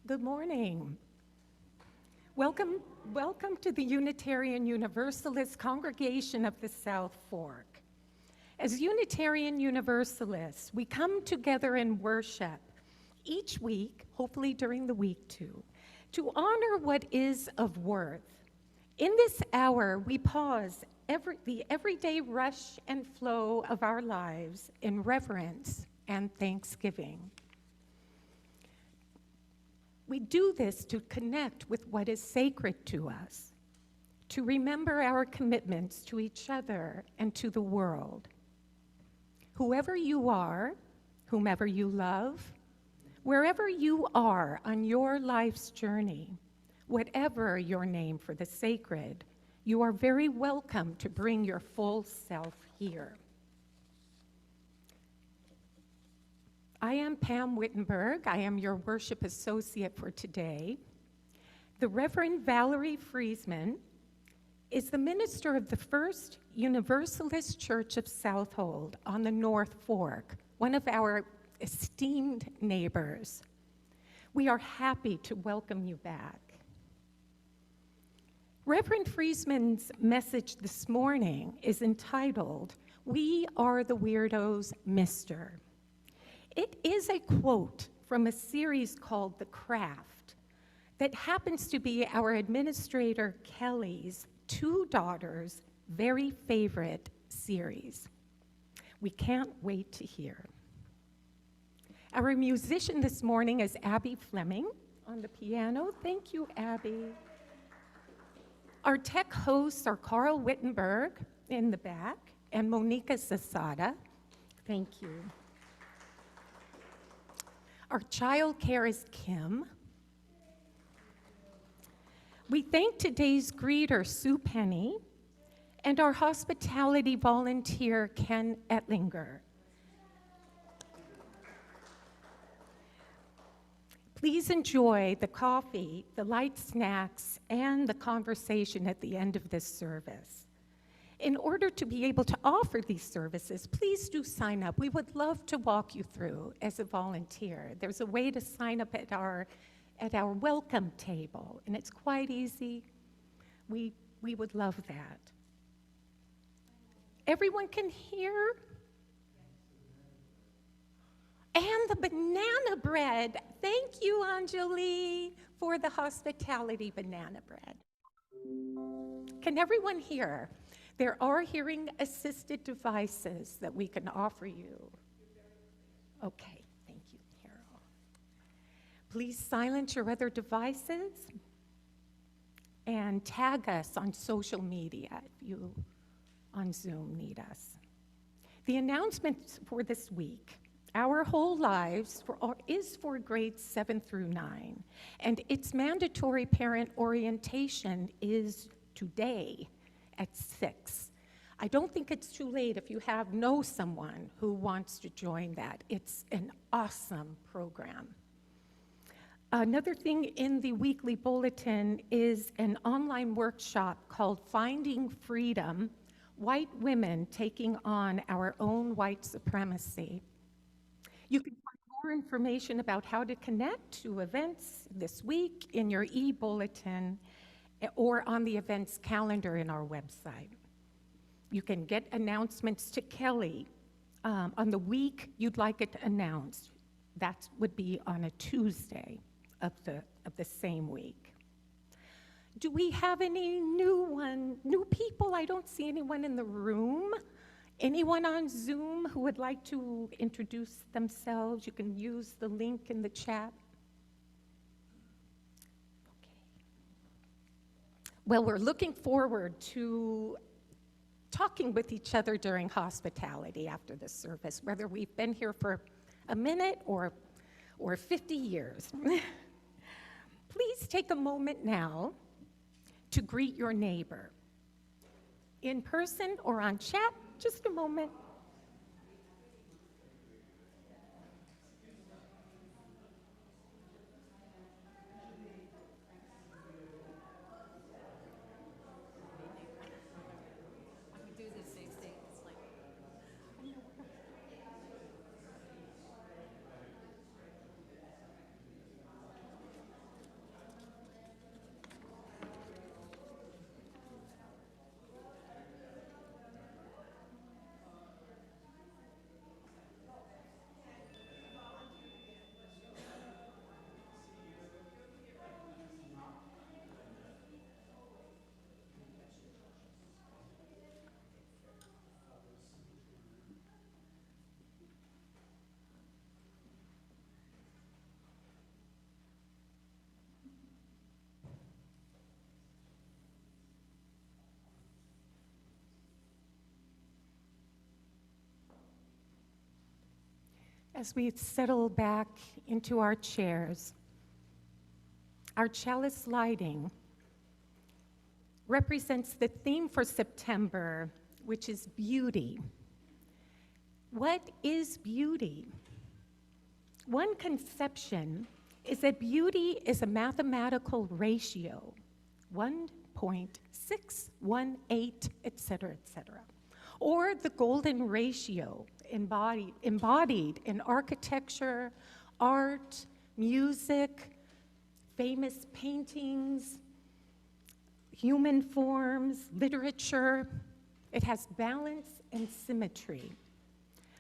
Good morning. Welcome to the Unitarian Universalist Congregation of the South Fork. As Unitarian Universalists, we come together in worship each week, hopefully during the week too, to honor what is of worth. In this hour, we pause the everyday rush and flow of our lives in reverence and thanksgiving. We do this to connect with what is sacred to us, to remember our commitments to each other and to the world. Whoever you are, whomever you love, wherever you are on your life's journey, whatever your name for the sacred, you are very welcome to bring your full self here. I am Pam Wittenberg. I am your worship associate for today. The Reverend Valerie Freseman is the minister of the First Universalist Church of Southold on the North Fork, one of our esteemed neighbors. We are happy to welcome you back. Reverend Freseman's message this morning is entitled, "We Are the Weirdos, Mr." It is a quote from a series called The Craft that happens to be our administrator Kelly's two daughters' very favorite series. We can't wait to hear. Our musician this morning is Abby Fleming on the piano. Thank you, Abby. Our tech hosts are Carl Wittenberg in the back and Monica Zasada. Thank you. Our child care is Kim. We thank today's greeter, Sue Penny, and our hospitality volunteer, Ken Ettlinger. Please enjoy the coffee, the light snacks, and the conversation at the end of this service. In order to be able to offer these services, please do sign up. We would love to walk you through as a volunteer. There's a way to sign up at our welcome table, and it's quite easy. We would love that. Everyone can hear? And the banana bread. Thank you, Anjali, for the hospitality banana bread. Can everyone hear? There are hearing-assisted devices that we can offer you. Okay, thank you, Carol. Please silence your other devices and tag us on social media if you on Zoom need us. The announcements for this week. Our Whole Lives is for grades 7 through 9, and its mandatory parent orientation is today at 6. I don't think it's too late if you know someone who wants to join that. It's an awesome program. Another thing in the weekly bulletin is an online workshop called Finding Freedom, White Women Taking on Our Own White Supremacy. You can find more information about how to connect to events this week in your e-bulletin or on the events calendar in our website. You can get announcements to Kelly on the week you'd like it announced. That would be on a Tuesday of the same week. Do we have any new people? I don't see anyone in the room. Anyone on Zoom who would like to introduce themselves? You can use the link in the chat. Okay. Well, we're looking forward to talking with each other during hospitality after this service, whether we've been here for a minute or 50 years. Please take a moment now to greet your neighbor. In person or on chat, just a moment. As we settle back into our chairs, our chalice lighting represents the theme for September, which is beauty. What is beauty? One conception is that beauty is a mathematical ratio, 1.618, et cetera, or the golden ratio embodied in architecture, art, music, famous paintings, human forms, literature. It has balance and symmetry.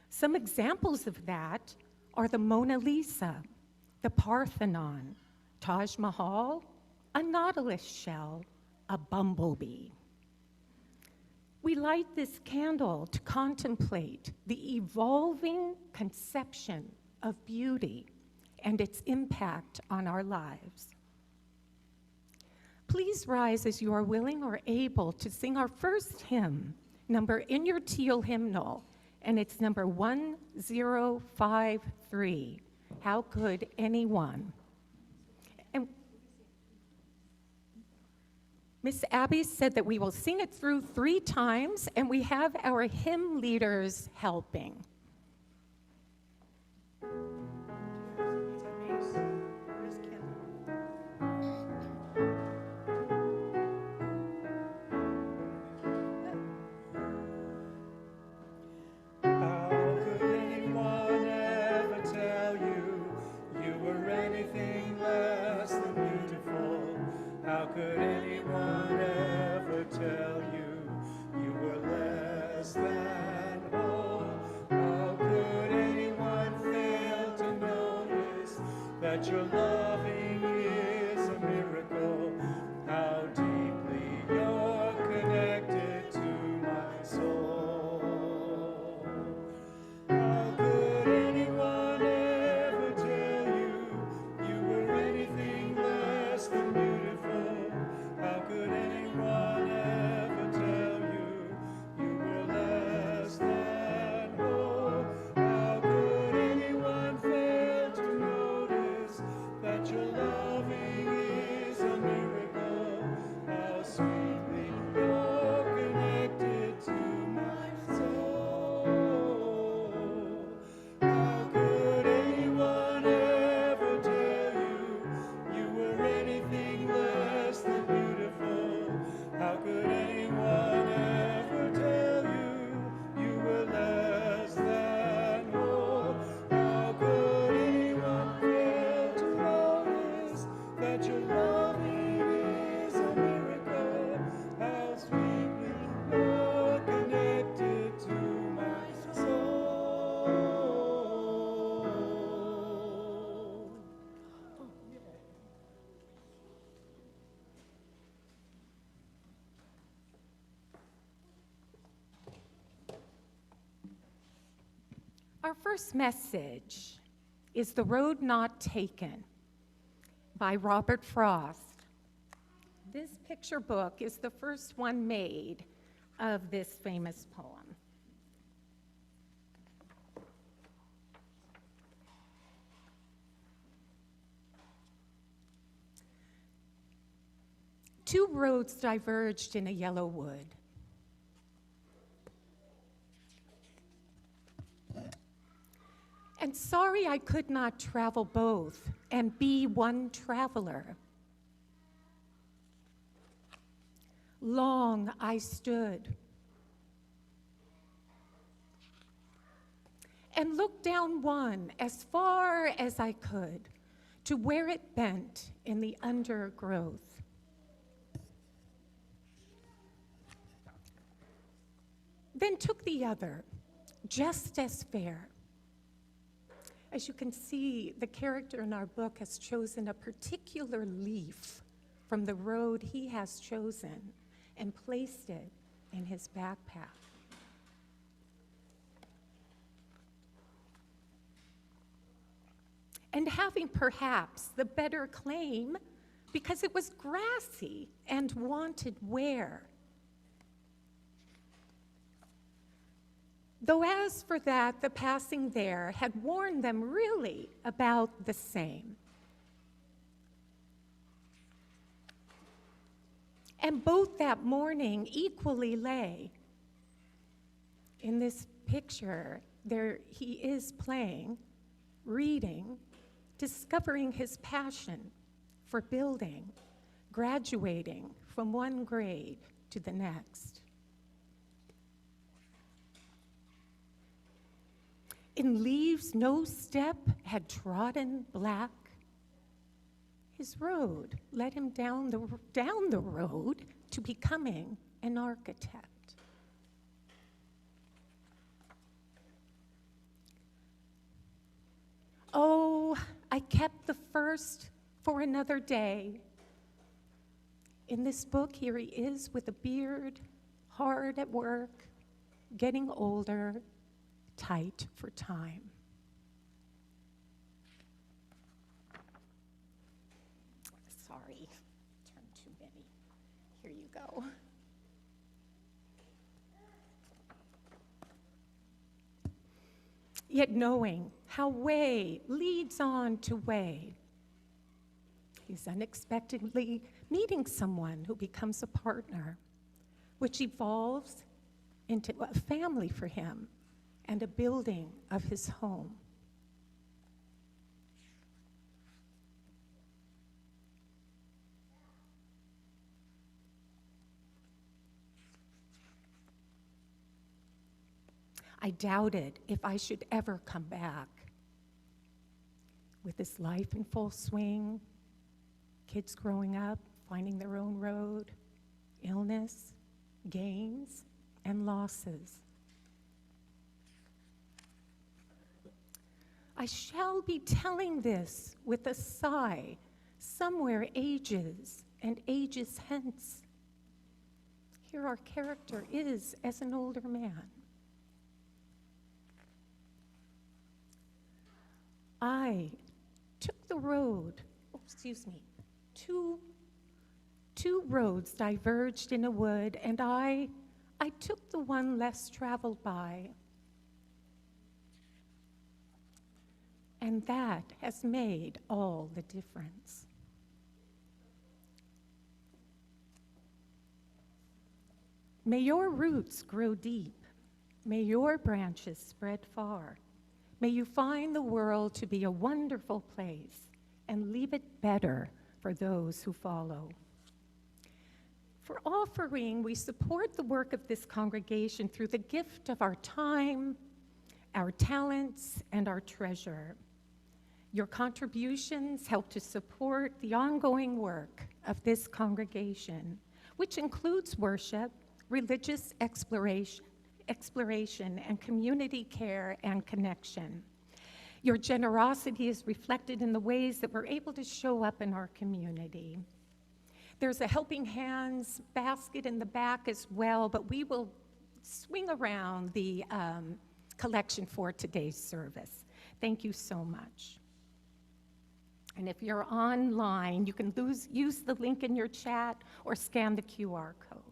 Some examples of that are the Mona Lisa, the Parthenon, Taj Mahal, a nautilus shell, a bumblebee. We light this candle to contemplate the evolving conception of beauty and its impact on our lives. Please rise as you are willing or able to sing our first hymn, number in your teal hymnal, and it's number 1053. How could anyone? And Miss Abby said that we will sing it through 3 times, and we have our hymn leaders helping. That your loving is a miracle, how deeply you're connected to my soul. How could anyone ever tell you you were anything less than beautiful? How could anyone ever tell you you were less than whole? How could anyone fail to notice that your loving is a miracle? How sweetly you're connected to my soul. How could anyone ever tell you you were anything less than beautiful? How could anyone ever tell you you were less than whole? How could anyone fail to notice that your loving is a miracle? How sweetly you're connected to my soul. Our first message is The Road Not Taken by Robert Frost. This picture book is the first one made of this famous poem. Two roads diverged in a yellow wood. And sorry I could not travel both and be one traveler. Long I stood and looked down one as far as I could to where it bent in the undergrowth. Then took the other, just as fair. As you can see, the character in our book has chosen a particular leaf from the road he has chosen and placed it in his backpack. And having perhaps the better claim because it was grassy and wanted wear. Though as for that, the passing there had warned them really about the same. And both that morning equally lay. In this picture, there he is playing, reading, discovering his passion for building, graduating from one grade to the next. In leaves no step had trodden black, his road led him down the road to becoming an architect. Oh, I kept the first for another day. In this book, here he is with a beard, hard at work, getting older, tight for time. Sorry, turned too many. Here you go. Yet knowing how way leads on to way, he's unexpectedly meeting someone who becomes a partner, which evolves into a family for him and a building of his home. I doubted if I should ever come back. With his life in full swing, kids growing up, finding their own road, illness, gains, and losses. I shall be telling this with a sigh, somewhere ages and ages hence. Here our character is as an older man. I took the road, two roads diverged in a wood, and I took the one less traveled by. And that has made all the difference. May your roots grow deep. May your branches spread far. May you find the world to be a wonderful place and leave it better for those who follow. For offering, we support the work of this congregation through the gift of our time, our talents, and our treasure. Your contributions help to support the ongoing work of this congregation, which includes worship, religious exploration, and community care and connection. Your generosity is reflected in the ways that we're able to show up in our community. There's a helping hands basket in the back as well, but we will swing around the collection for today's service. Thank you so much. And if you're online, you can use the link in your chat or scan the QR code.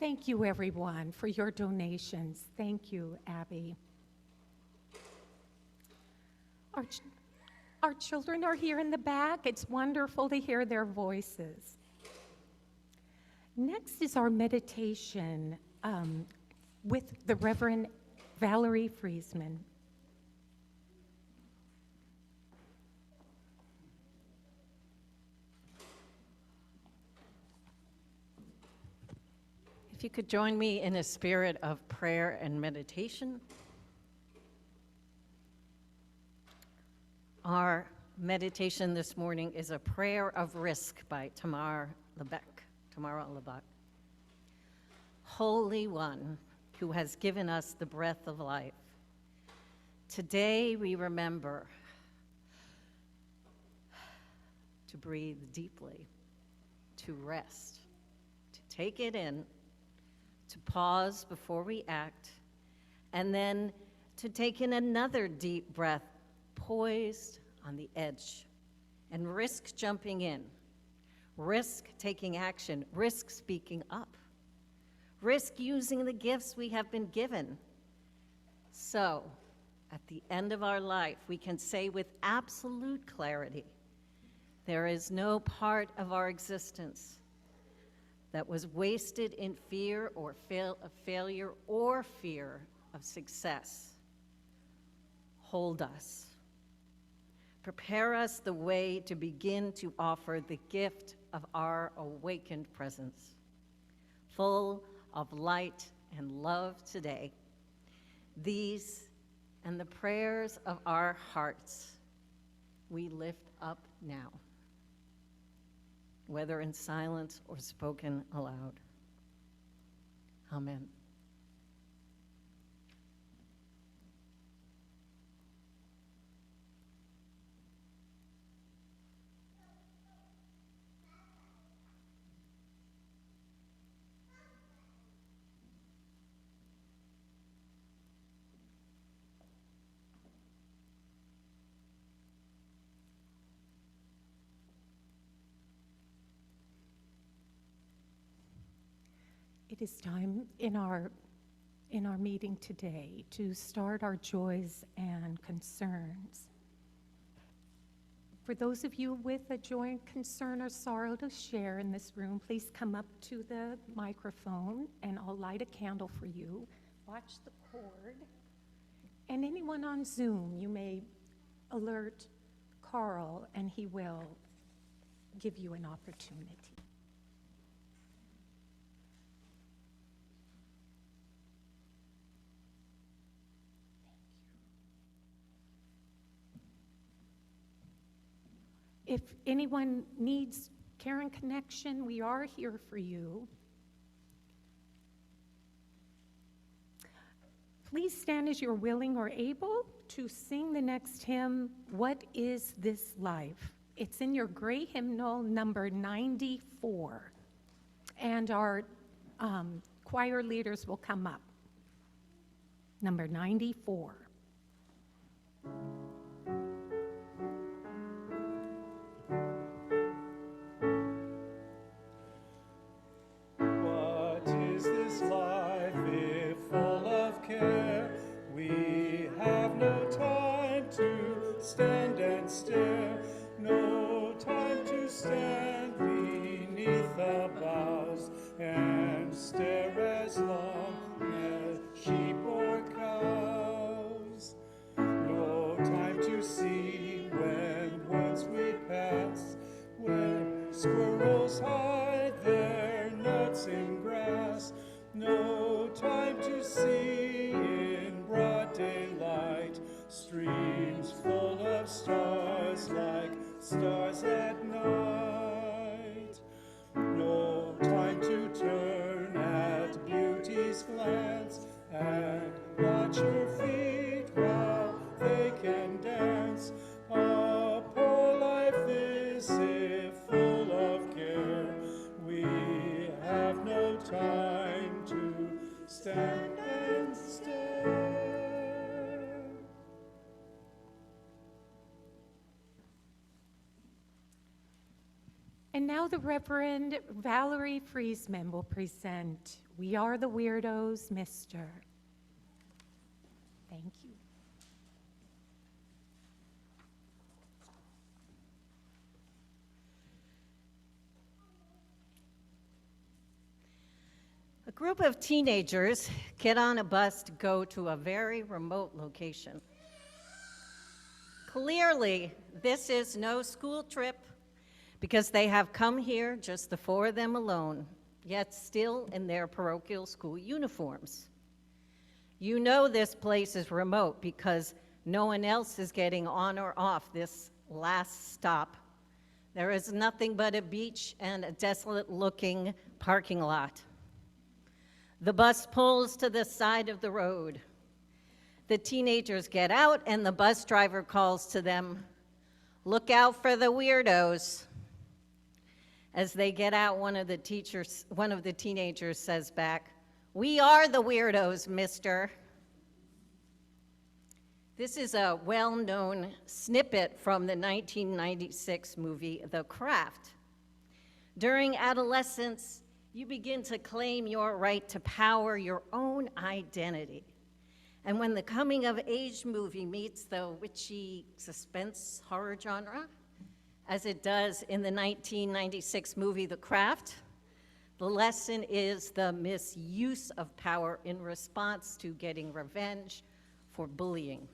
Thank you, everyone, for your donations. Thank you, Abby. Our children are here in the back. It's wonderful to hear their voices. Next is our meditation with the Reverend Valerie Freseman. If you could join me in a spirit of prayer and meditation. Our meditation this morning is a prayer of risk by Tamara Lebach. Holy One, who has given us the breath of life, today we remember to breathe deeply, to rest, to take it in, to pause before we act, and then to take in another deep breath, poised on the edge, and risk jumping in, risk taking action, risk speaking up, risk using the gifts we have been given. So, at the end of our life, we can say with absolute clarity, there is no part of our existence that was wasted in fear or of failure or fear of success. Hold us. Prepare us the way to begin to offer the gift of our awakened presence, full of light and love today. These and the prayers of our hearts we lift up now, whether in silence or spoken aloud. Amen. It is time in our meeting today to start our joys and concerns. For those of you with a joy, concern, or sorrow to share in this room, please come up to the microphone and I'll light a candle for you. Watch the cord. And anyone on Zoom, you may alert Carl and he will give you an opportunity. If anyone needs care and connection, we are here for you. Please stand as you're willing or able to sing the next hymn, What Is This Life? It's in your gray hymnal, number 94. And our choir leaders will come up. Number 94. What is this life if full of care? We have no time to stand and stare, no time to stand beneath the boughs and stare as long as sheep or cows. No time to see when woods we pass, when squirrels hide their nuts in grass. No time to see in broad daylight streams full of stars like stars at night. No time to turn at beauty's glance and watch her feet while they can dance. A poor life this if full of care. We have no time to stand and stare. And now Now the Reverend Valerie Freseman will present We Are the Weirdos, Mr. Thank you. A group of teenagers get on a bus to go to a very remote location. Clearly, this is no school trip because they have come here, just the four of them alone, yet still in their parochial school uniforms. You know this place is remote because no one else is getting on or off this last stop. There is nothing but a beach and a desolate-looking parking lot. The bus pulls to the side of the road. The teenagers get out and the bus driver calls to them, "Look out for the weirdos." As they get out, one of the teenagers says back, "We are the weirdos, mister." This is a well-known snippet from the 1996 movie, The Craft. During adolescence, you begin to claim your right to power your own identity. And when the coming-of-age movie meets the witchy suspense horror genre, as it does in the 1996 movie The Craft, the lesson is the misuse of power in response to getting revenge for bullying.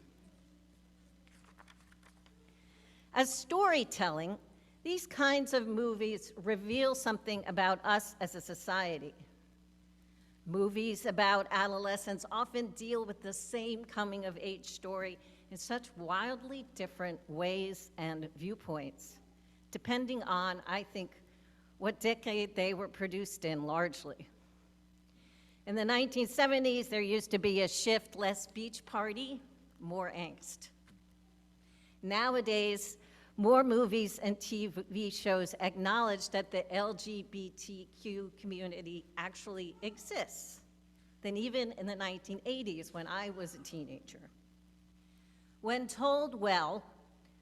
As storytelling, these kinds of movies reveal something about us as a society. Movies about adolescence often deal with the same coming-of-age story in such wildly different ways and viewpoints, depending on, I think, what decade they were produced in largely. In the 1970s, there used to be a shift: less beach party, more angst. Nowadays, more movies and TV shows acknowledge that the LGBTQ community actually exists than even in the 1980s when I was a teenager. When told well,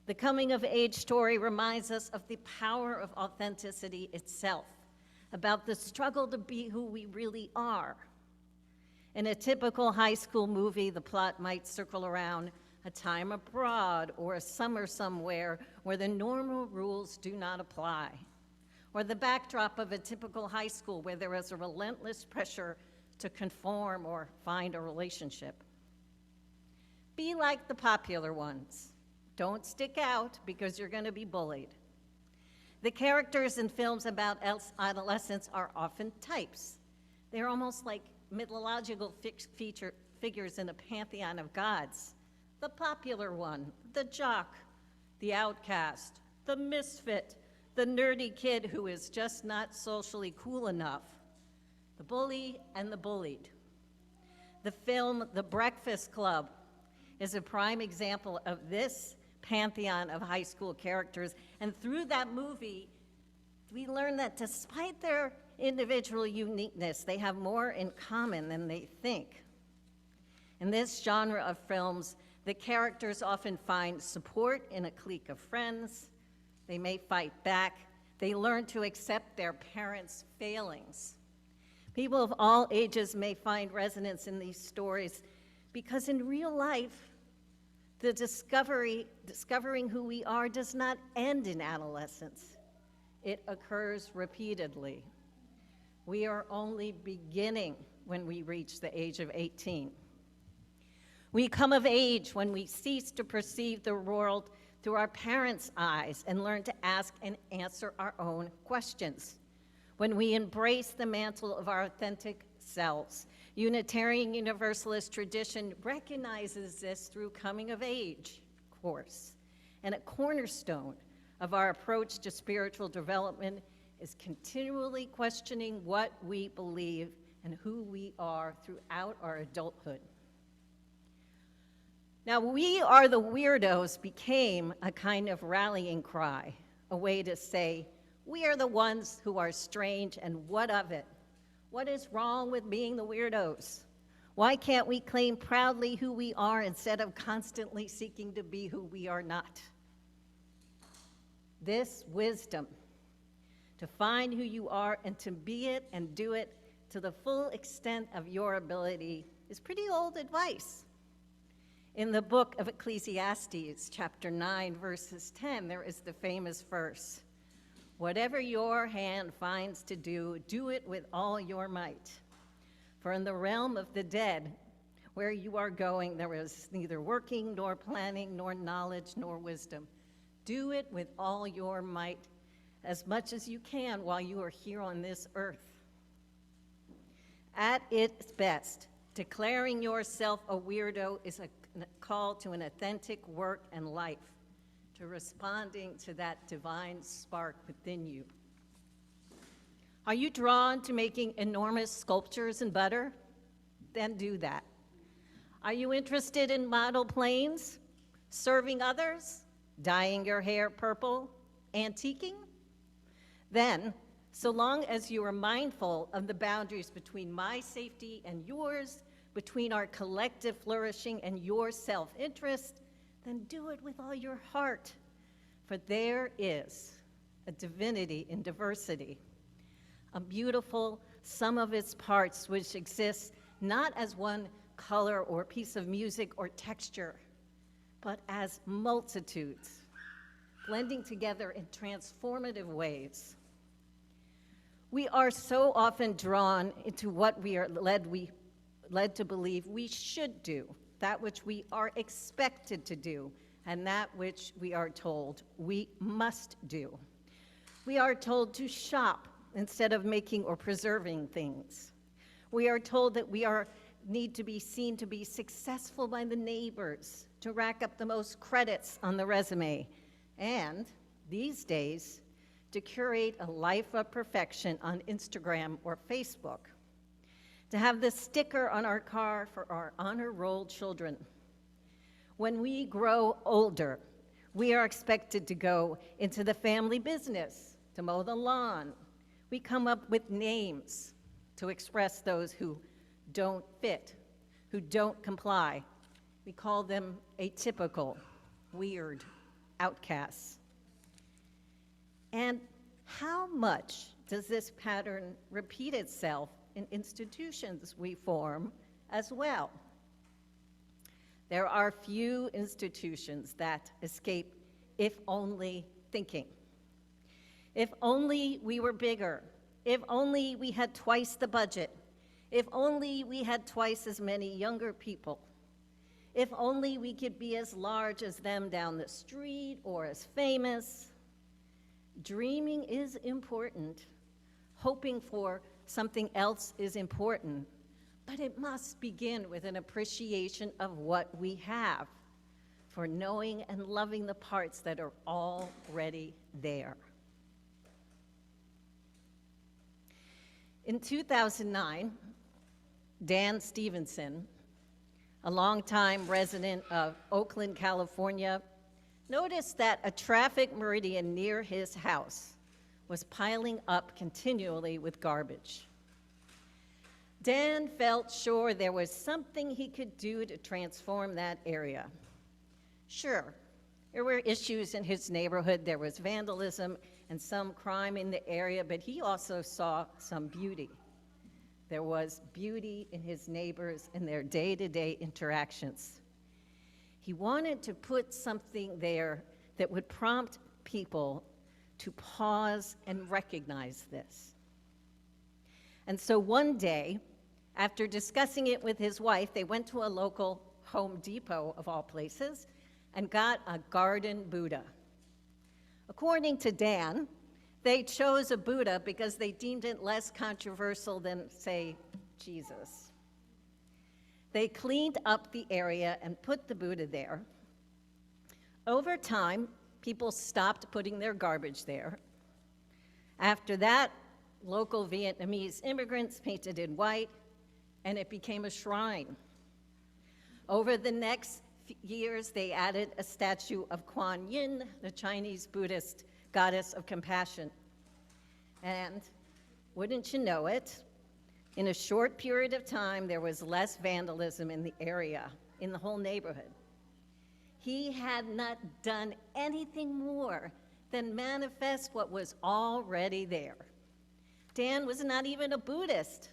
the coming-of-age story reminds us of the power of authenticity itself, about the struggle to be who we really are. In a typical high school movie, the plot might circle around a time abroad or a summer somewhere where the normal rules do not apply, or the backdrop of a typical high school where there is a relentless pressure to conform or find a relationship. Be like the popular ones. Don't stick out because you're going to be bullied. The characters in films about adolescents are often types. They're almost like mythological figures in a pantheon of gods. The popular one, the jock, the outcast, the misfit, the nerdy kid who is just not socially cool enough, the bully and the bullied. The film The Breakfast Club is a prime example of this pantheon of high school characters, and through that movie, we learn that despite their individual uniqueness, they have more in common than they think. In this genre of films, the characters often find support in a clique of friends. They may fight back. They learn to accept their parents' failings. People of all ages may find resonance in these stories because in real life, the discovering who we are does not end in adolescence. It occurs repeatedly. We are only beginning when we reach the age of 18. We come of age when we cease to perceive the world through our parents' eyes and learn to ask and answer our own questions. When we embrace the mantle of our authentic selves. Unitarian Universalist tradition recognizes this through coming of age course. And a cornerstone of our approach to spiritual development is continually questioning what we believe and who we are throughout our adulthood. Now, We Are the Weirdos became a kind of rallying cry, a way to say, we are the ones who are strange, and what of it? What is wrong with being the weirdos? Why can't we claim proudly who we are instead of constantly seeking to be who we are not? This wisdom, to find who you are and to be it and do it to the full extent of your ability is pretty old advice. In the book of Ecclesiastes, chapter 9, verses 10, there is the famous verse, "Whatever your hand finds to do, do it with all your might. For in the realm of the dead, where you are going, there is neither working, nor planning, nor knowledge, nor wisdom. Do it with all your might, as much as you can while you are here on this earth." At its best, declaring yourself a weirdo is a call to an authentic work and life, to responding to that divine spark within you. Are you drawn to making enormous sculptures in butter? Then do that. Are you interested in model planes, serving others, dyeing your hair purple, antiquing? Then, so long as you are mindful of the boundaries between my safety and yours, between our collective flourishing and your self-interest, then do it with all your heart. For there is a divinity in diversity, a beautiful sum of its parts which exists not as one color or piece of music or texture, but as multitudes, blending together in transformative ways. We are so often drawn into what we are led to believe we should do, that which we are expected to do, and that which we are told we must do. We are told to shop instead of making or preserving things. We are told that we need to be seen to be successful by the neighbors, to rack up the most credits on the resume, and these days, to curate a life of perfection on Instagram or Facebook, to have the sticker on our car for our honor roll children. When we grow older, we are expected to go into the family business, to mow the lawn. We come up with names to express those who don't fit, who don't comply. We call them atypical, weird, outcasts. And how much does this pattern repeat itself in institutions we form as well? There are few institutions that escape if only thinking. If only we were bigger. If only we had twice the budget. If only we had twice as many younger people. If only we could be as large as them down the street or as famous. Dreaming is important. Hoping for something else is important. But it must begin with an appreciation of what we have, for knowing and loving the parts that are already there. In 2009, Dan Stevenson, a longtime resident of Oakland, California, noticed that a traffic meridian near his house was piling up continually with garbage. Dan felt sure there was something he could do to transform that area. Sure, there were issues in his neighborhood. There was vandalism and some crime in the area, but he also saw some beauty. There was beauty in his neighbors and their day-to-day interactions. He wanted to put something there that would prompt people to pause and recognize this. And so one day, after discussing it with his wife, they went to a local Home Depot, of all places, and got a garden Buddha. According to Dan, they chose a Buddha because they deemed it less controversial than, say, Jesus. They cleaned up the area and put the Buddha there. Over time, people stopped putting their garbage there. After that, local Vietnamese immigrants painted it white, and it became a shrine. Over the next years, they added a statue of Kuan Yin, the Chinese Buddhist goddess of compassion. And wouldn't you know it, in a short period of time, there was less vandalism in the area, in the whole neighborhood. He had not done anything more then manifest what was already there. Dan was not even a Buddhist,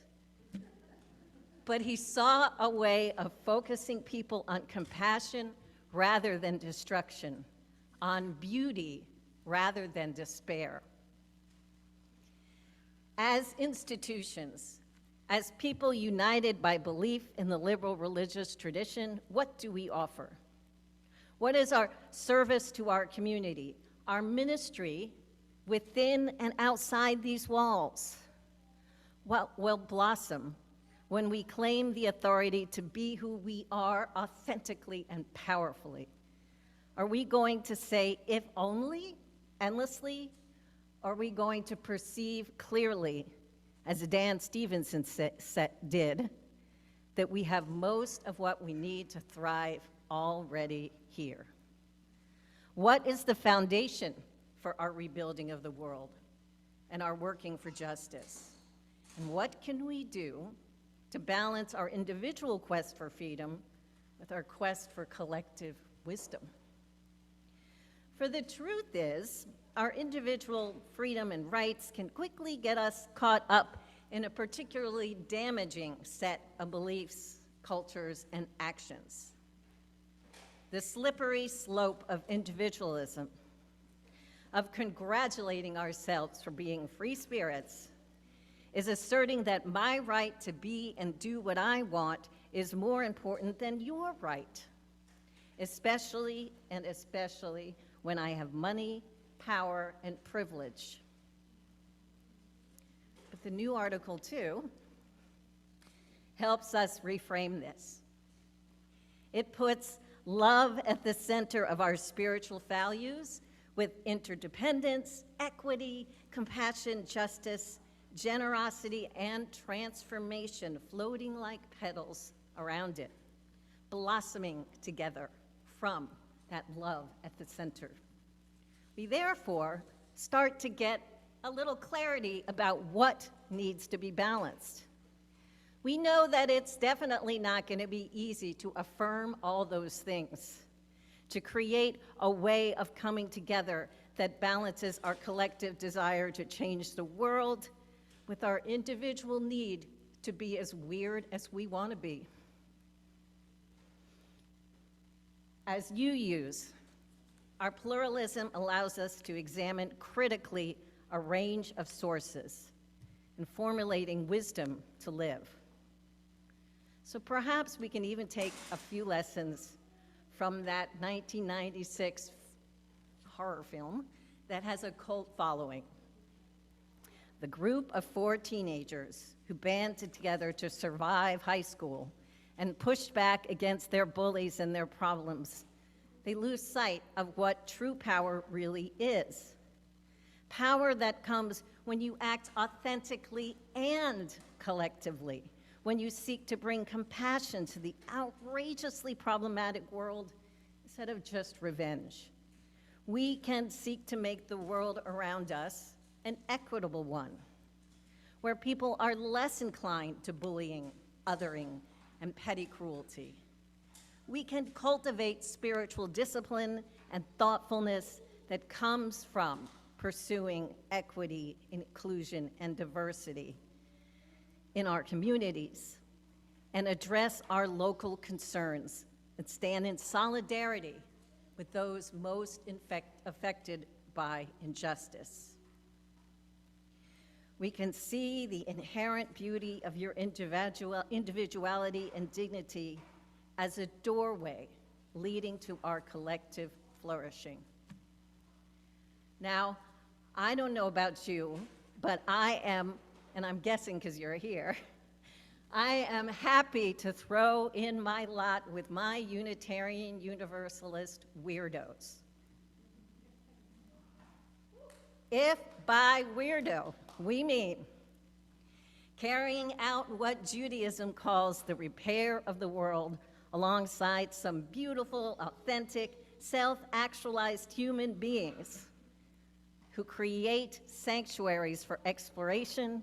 but he saw a way of focusing people on compassion rather than destruction, on beauty rather than despair. As institutions, as people united by belief in the liberal religious tradition, what do we offer? What is our service to our community, our ministry within and outside these walls? What will blossom when we claim the authority to be who we are authentically and powerfully? Are we going to say, if only, endlessly? Are we going to perceive clearly, as Dan Stevenson did, that we have most of what we need to thrive already here? What is the foundation for our rebuilding of the world and our working for justice? And what can we do to balance our individual quest for freedom with our quest for collective wisdom? For the truth is, our individual freedom and rights can quickly get us caught up in a particularly damaging set of beliefs, cultures, and actions. The slippery slope of individualism, of congratulating ourselves for being free spirits, is asserting that my right to be and do what I want is more important than your right, especially when I have money, power, and privilege. But the new Article 2 helps us reframe this. It puts love at the center of our spiritual values with interdependence, equity, compassion, justice, generosity, and transformation floating like petals around it, blossoming together from that love at the center. We therefore start to get a little clarity about what needs to be balanced. We know that it's definitely not going to be easy to affirm all those things, to create a way of coming together that balances our collective desire to change the world with our individual need to be as weird as we want to be. As you use, our pluralism allows us to examine critically a range of sources in formulating wisdom to live. So perhaps we can even take a few lessons from that 1996 horror film that has a cult following. The group of 4 teenagers who banded together to survive high school and pushed back against their bullies and their problems, they lose sight of what true power really is. Power that comes when you act authentically and collectively, when you seek to bring compassion to the outrageously problematic world instead of just revenge. We can seek to make the world around us an equitable one, where people are less inclined to bullying, othering, and petty cruelty. We can cultivate spiritual discipline and thoughtfulness that comes from pursuing equity, inclusion, and diversity in our communities, and address our local concerns and stand in solidarity with those most affected by injustice. We can see the inherent beauty of your individuality and dignity as a doorway leading to our collective flourishing. Now, I don't know about you, but I am, and I'm guessing because you're here, I am happy to throw in my lot with my Unitarian Universalist weirdos. If by weirdo we mean carrying out what Judaism calls the repair of the world alongside some beautiful, authentic, self-actualized human beings who create sanctuaries for exploration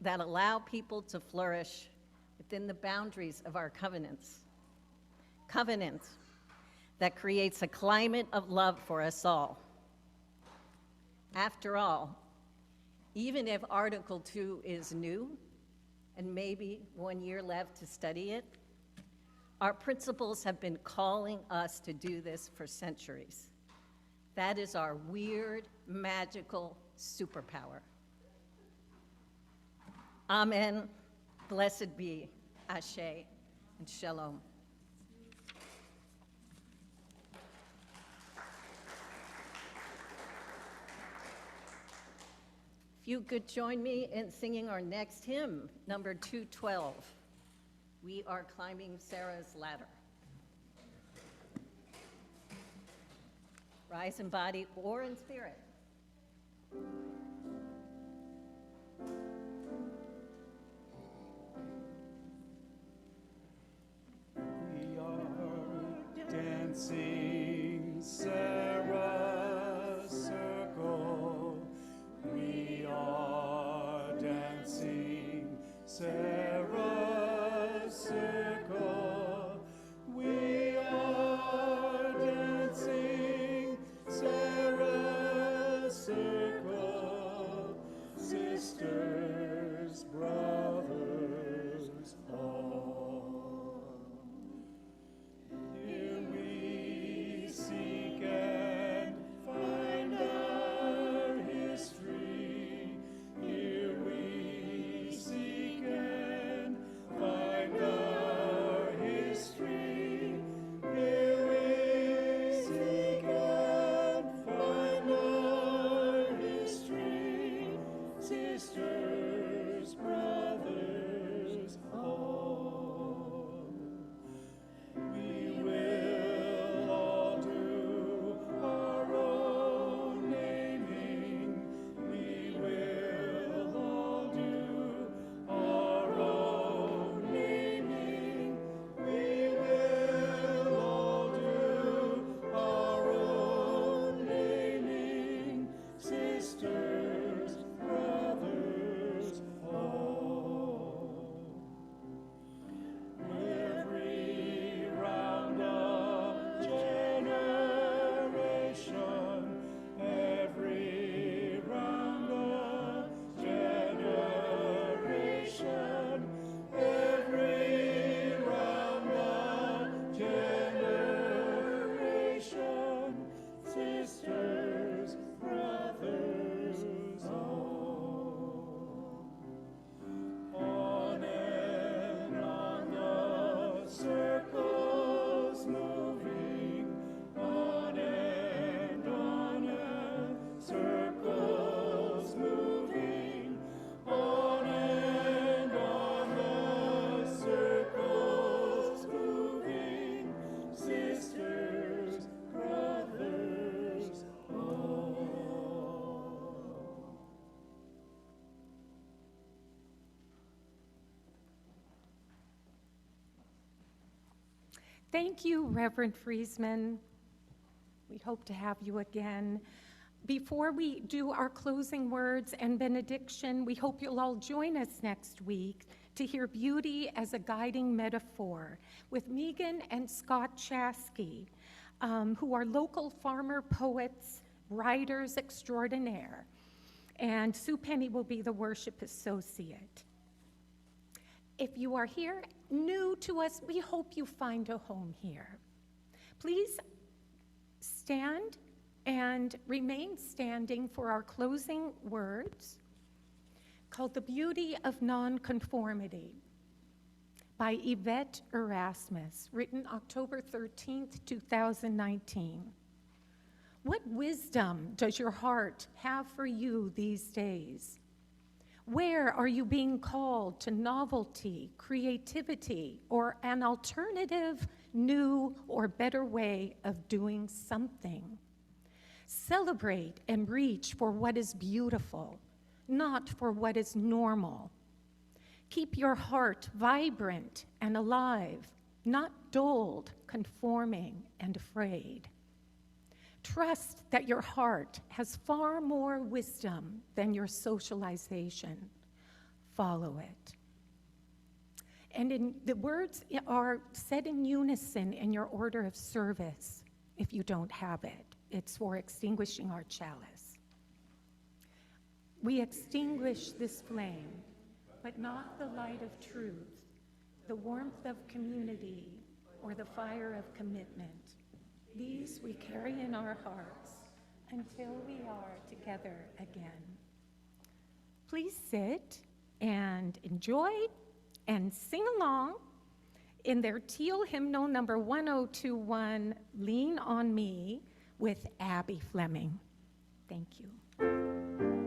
that allow people to flourish within the boundaries of our covenants. Covenant that creates a climate of love for us all. After all, even if Article 2 is new and maybe 1 year left to study it, our principles have been calling us to do this for centuries. That is our weird, magical superpower. Amen. Blessed be. Ashe and Shalom. If you could join me in singing our next hymn, number 212. We are climbing Sarah's ladder. Rise in body or in spirit. We are dancing Sarah's circle. We are dancing Sarah's circle. We are dancing Sarah's circle. Sisters, brothers, all. Here we seek and find our history. Here we seek and find our history. Here we seek and find our history. Sisters, brothers, all. We will all do our own naming. We will all do our own naming. We will all do our own naming. Sisters, brothers, all. Every round of generation, every round of generation, every round of generation, sisters, brothers, all. On and on the circles moving, on and circles moving, on and on the circles moving, sisters, brothers, all. Thank you, Reverend Freseman. We hope to have you again. Before we do our closing words and benediction, we hope you'll all join us next week to hear beauty as a guiding metaphor with Megan and Scott Chasky, who are local farmer poets, writers extraordinaire. And Sue Penny will be the worship associate. If you are here new to us, we hope you find a home here. Please stand and remain standing for our closing words called The Beauty of Nonconformity by Yvette Erasmus, written October 13th, 2019. What wisdom does your heart have for you these days? Where are you being called to novelty, creativity, or an alternative, new, or better way of doing something? Celebrate and reach for what is beautiful, not for what is normal. Keep your heart vibrant and alive, not dulled, conforming, and afraid. Trust that your heart has far more wisdom than your socialization. Follow it. And the words are said in unison in your order of service if you don't have it. It's for extinguishing our chalice. We extinguish this flame, but not the light of truth, the warmth of community, or the fire of commitment. These we carry in our hearts until we are together again. Please sit and enjoy and sing along in their teal hymnal number 1021, Lean on Me, with Abby Fleming. Thank you.